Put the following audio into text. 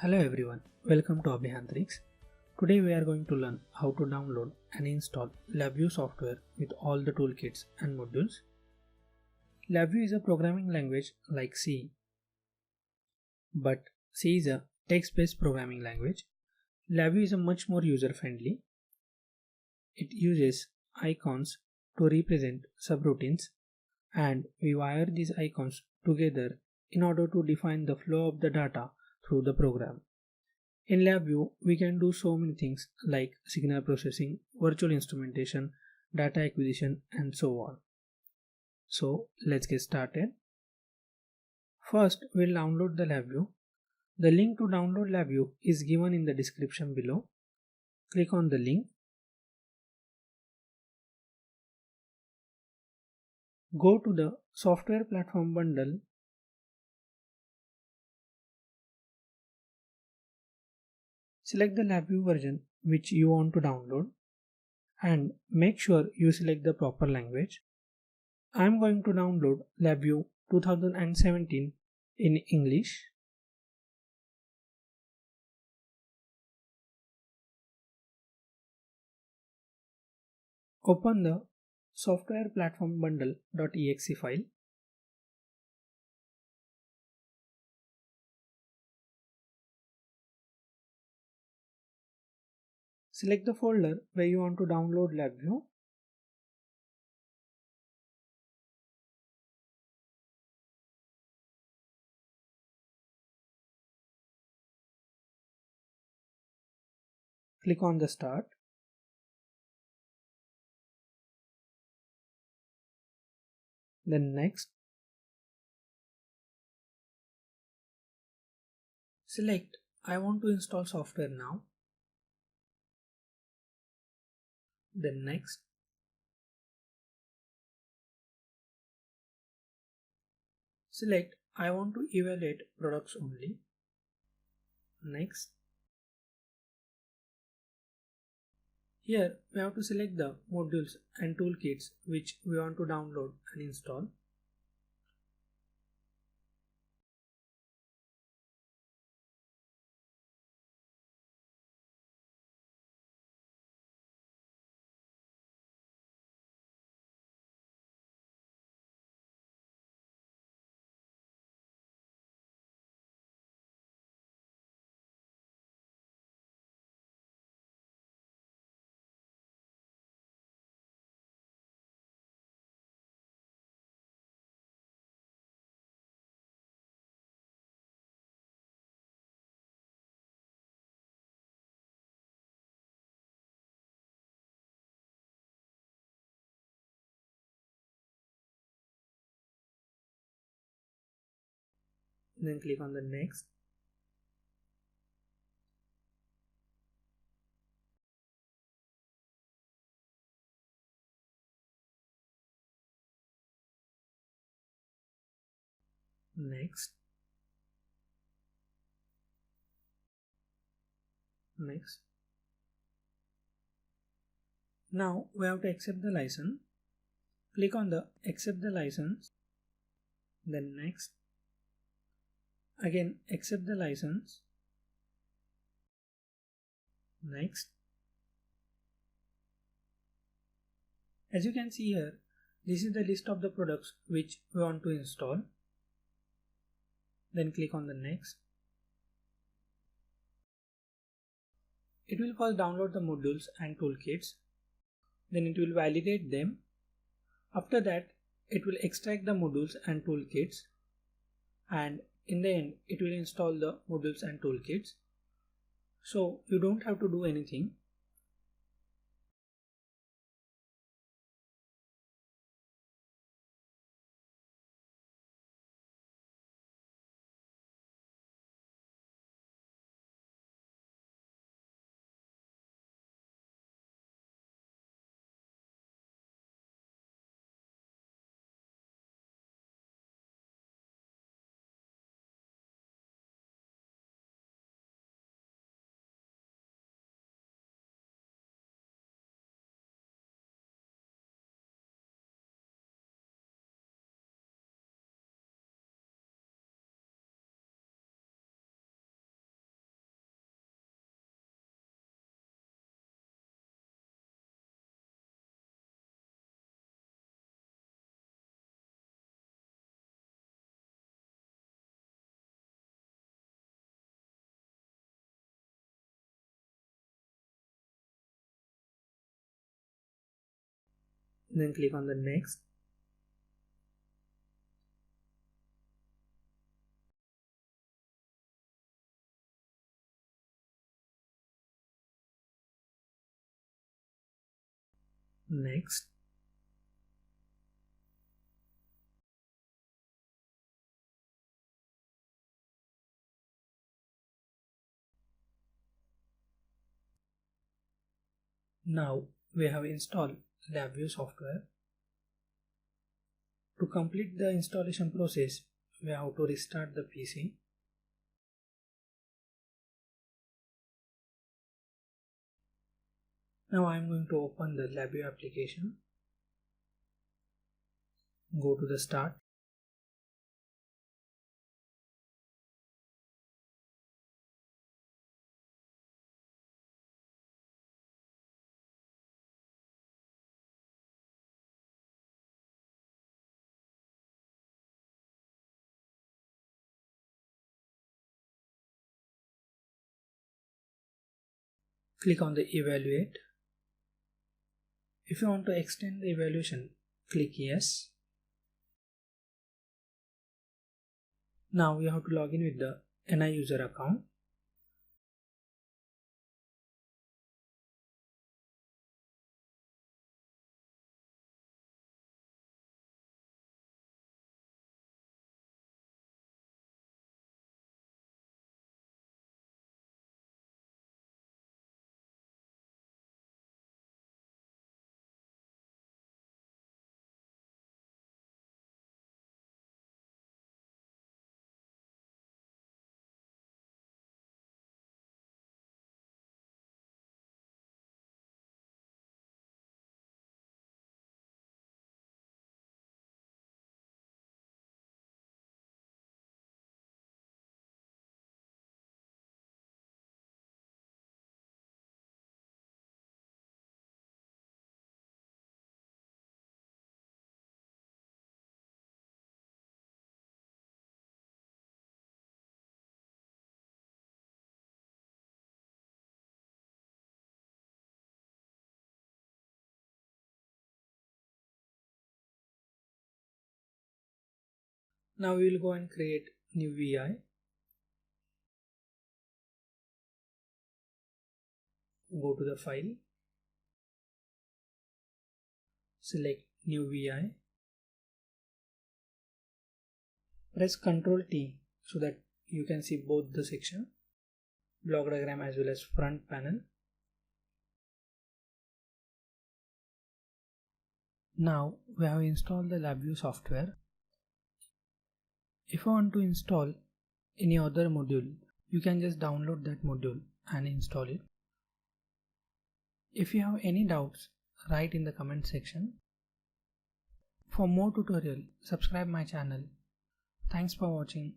Hello everyone, welcome to Abhiyantriks. Today we are going to learn how to download and install LabVIEW software with all the toolkits and modules. LabVIEW is a programming language like C, but C is a text-based programming language. LabVIEW is a much more user-friendly. It uses icons to represent subroutines, and we wire these icons together in order to define the flow of the data through the program. In LabVIEW, we can do so many things like signal processing, virtual instrumentation, data acquisition, and so on. So let's get started. First, we'll download the LabVIEW. The link to download LabVIEW is given in the description below. Click on the link. Go to the software platform bundle. Select the LabVIEW version which you want to download and make sure you select the proper language. I am going to download LabVIEW 2017 in English. Open the software platform bundle.exe file. Select the folder where you want to download LabVIEW. Click on the start. Then next. Select I want to install software now. Then next. Select I want to evaluate products only. Next. Here we have to select the modules and toolkits which we want to download and install. Then click on the next. Next. Next. Now we have to accept the license. Click on the accept the license. Then next. Again accept the license. Next. As you can see here, this is the list of the products which we want to install. Then click on the next. It will first download the modules and toolkits. Then it will validate them. After that, it will extract the modules and toolkits. And in the end, it will install the modules and toolkits. So you don't have to do anything. Then click on the next. Next. Now we have installed LabVIEW software. To complete the installation process, we have to restart the PC. Now I am going to open the LabVIEW application. Go to the Start. Click on the Evaluate. If you want to extend the evaluation, click Yes. Now you have to log in with the NI user account. Now we will go and create new VI. Go to the file. Select new VI. Press Ctrl T so that you can see both the section, block diagram as well as front panel. Now we have installed the LabVIEW software. If you want to install any other module, you can just download that module and install it. If you have any doubts, write in the comment section. For more tutorial, subscribe my channel. Thanks for watching.